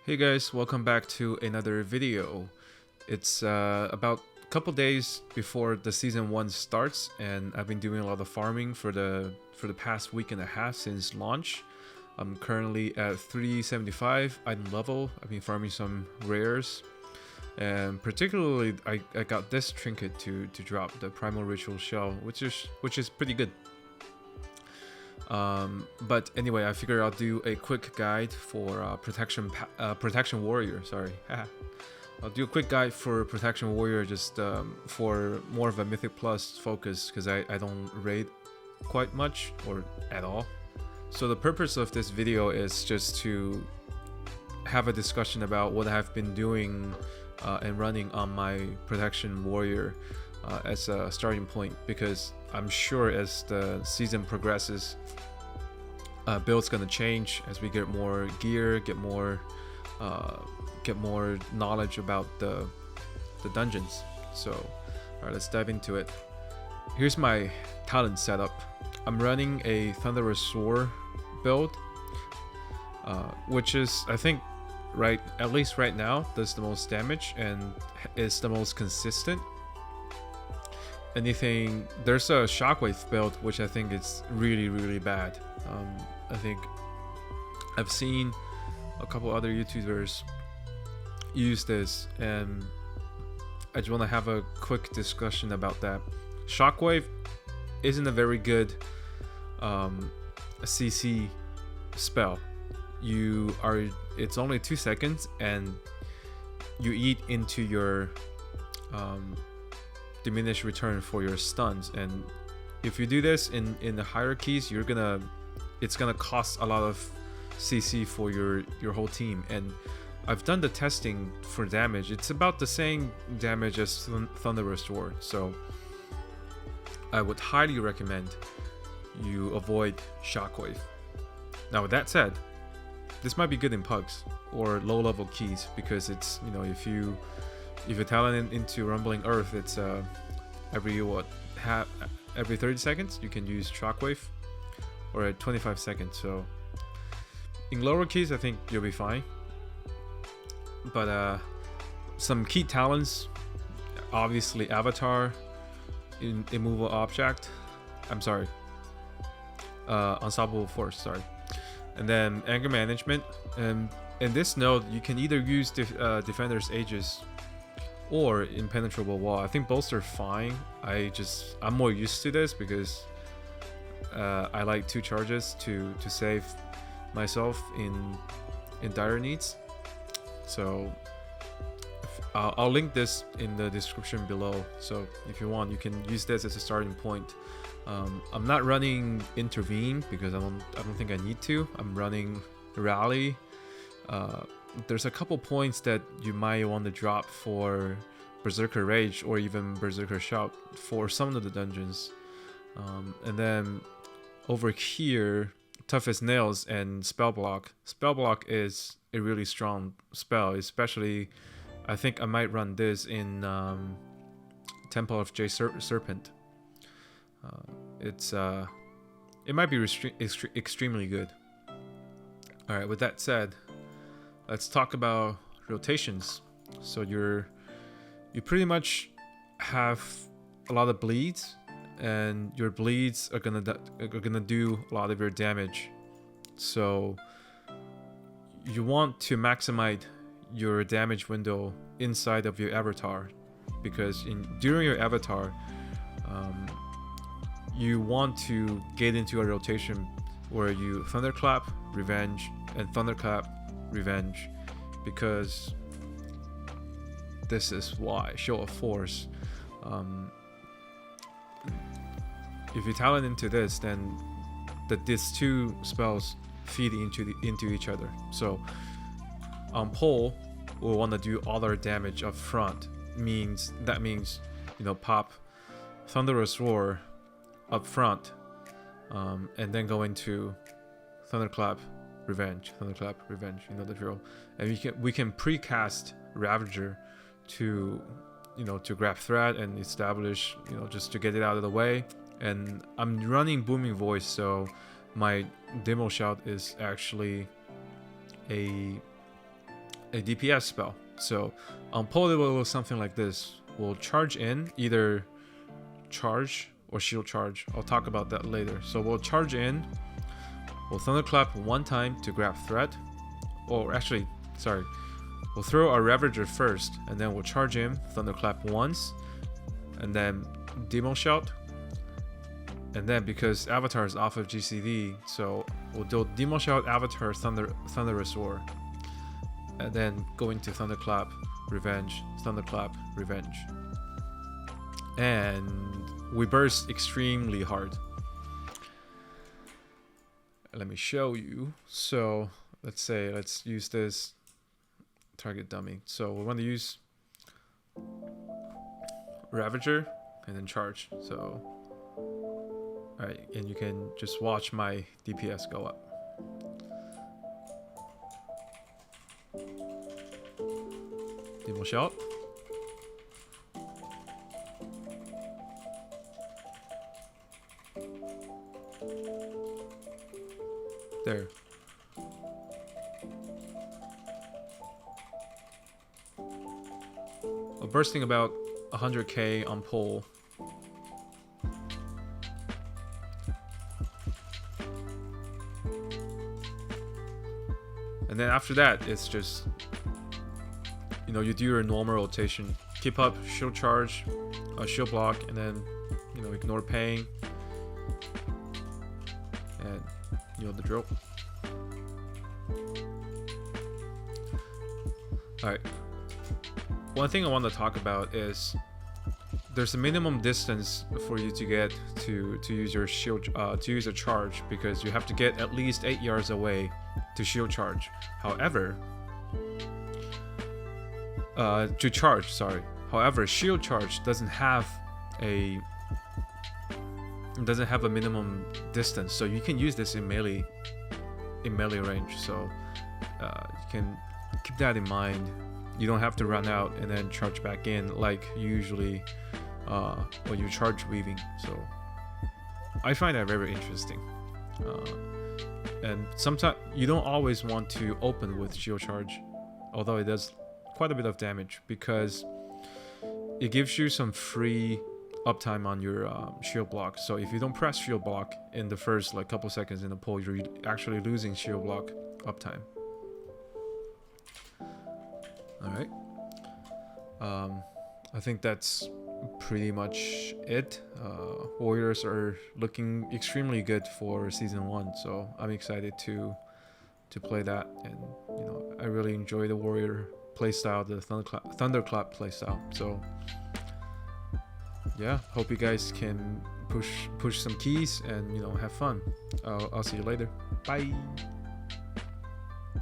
Hey guys, welcome back to another video. It's about a couple days before the season 1 starts, and I've been doing a lot of farming for the past week and a half since launch. I'm currently at 375 item level. I've been farming some rares, and particularly I got this trinket to drop, the primal ritual shell, which is pretty good. But anyway, I figured I'll do a quick guide for protection warrior. Sorry, I'll do a quick guide for protection warrior, just for more of a mythic plus focus, because I don't raid quite much or at all. So the purpose of this video is just to have a discussion about what I've been doing and running on my protection warrior as a starting point, because I'm sure as the season progresses, build's gonna change as we get more gear, get more knowledge about the dungeons. So, all right, let's dive into it. Here's my talent setup. I'm running a Thunderous Roar build, which is, I think, at least right now, does the most damage and is the most consistent. There's a Shockwave build, which I think is really bad. I think I've seen a couple other YouTubers use this, and I just want to have a quick discussion about that. Shockwave isn't a very good CC spell. It's only 2 seconds, and you eat into your diminished return for your stuns, and if you do this in the hierarchies, it's gonna cost a lot of CC for your whole team. And I've done the testing for damage. It's about the same damage as Thunderous Roar, so I would highly recommend you avoid Shockwave. Now, with that said, this might be good in pugs or low level keys, because it's, if you talent into Rumbling Earth, it's every 30 seconds you can use Shockwave, or at 25 seconds. So in lower keys, I think you'll be fine. But some key talents, obviously Avatar, Immovable Object. I'm sorry, Unstoppable Force. Sorry, and then Anger Management. And in this node, you can either use Defender's Aegis or Impenetrable Wall. I think both are fine. I'm more used to this because I like 2 charges to save myself in dire needs. So I'll link this in the description below. So if you want, you can use this as a starting point. I'm not running Intervene because I don't think I need to. I'm running Rally. There's a couple points that you might want to drop for Berserker Rage or even Berserker Shout for some of the dungeons. And then over here, Tough as Nails and Spell Block. Spell Block is a really strong spell, especially I think I might run this in Temple of J Serpent. It might be extremely good. All right, with that said, let's talk about rotations. So you pretty much have a lot of bleeds, and your bleeds are gonna do a lot of your damage. So you want to maximize your damage window inside of your avatar, because during your avatar, you want to get into a rotation where you Thunderclap, Revenge, and Thunderclap, Revenge, because this is why Show of Force. If you talent into this, then these 2 spells feed into each other. So on pole, we'll want to do all our damage up front. That means pop Thunderous Roar up front, and then go into Thunderclap, Revenge, Thunderclap, Revenge. You know the drill. And we can precast Ravager to grab threat and establish, just to get it out of the way. And I'm running Booming Voice, so my demo shout is actually a a DPS spell. So on pull it will look something like this. We'll charge in, either charge or shield charge. I'll talk about that later. So we'll charge in, we'll thunderclap one time to grab threat, or actually, sorry, we'll throw our Ravager first, and then we'll charge in, thunderclap once, and then demo shout, and then because Avatar is off of GCD, so we'll do demo shout, Avatar, thunderous roar, and then go into thunderclap, revenge, thunderclap, revenge, and we burst extremely hard. Let me show you. So let's use this target dummy. So we want to use Ravager and then charge. So alright, and you can just watch my DPS go up. Demo shot. There. We're bursting about 100k on pull. And then after that, it's just, you know, you do your normal rotation. Keep up, shield charge, shield block, and then, you know, ignore pain. And you know the drill. Alright. One thing I want to talk about is there's a minimum distance for you to get to use your shield to use a charge, because you have to get at least 8 yards away to shield charge. However, to charge, sorry. However, shield charge doesn't have a minimum distance, so you can use this in melee range. So you can keep that in mind. You don't have to run out and then charge back in like usually when you charge weaving. So I find that very interesting. And sometimes you don't always want to open with shield charge, although it does quite a bit of damage, because it gives you some free uptime on your shield block. So if you don't press shield block in the first like couple seconds in the pull, you're actually losing shield block uptime. Alright, I think that's pretty much it. Warriors are looking extremely good for season 1, so I'm excited to play that. And you know, I really enjoy the warrior playstyle, the thunderclap playstyle. So yeah, hope you guys can push some keys and, you know, have fun. I'll see you later. Bye.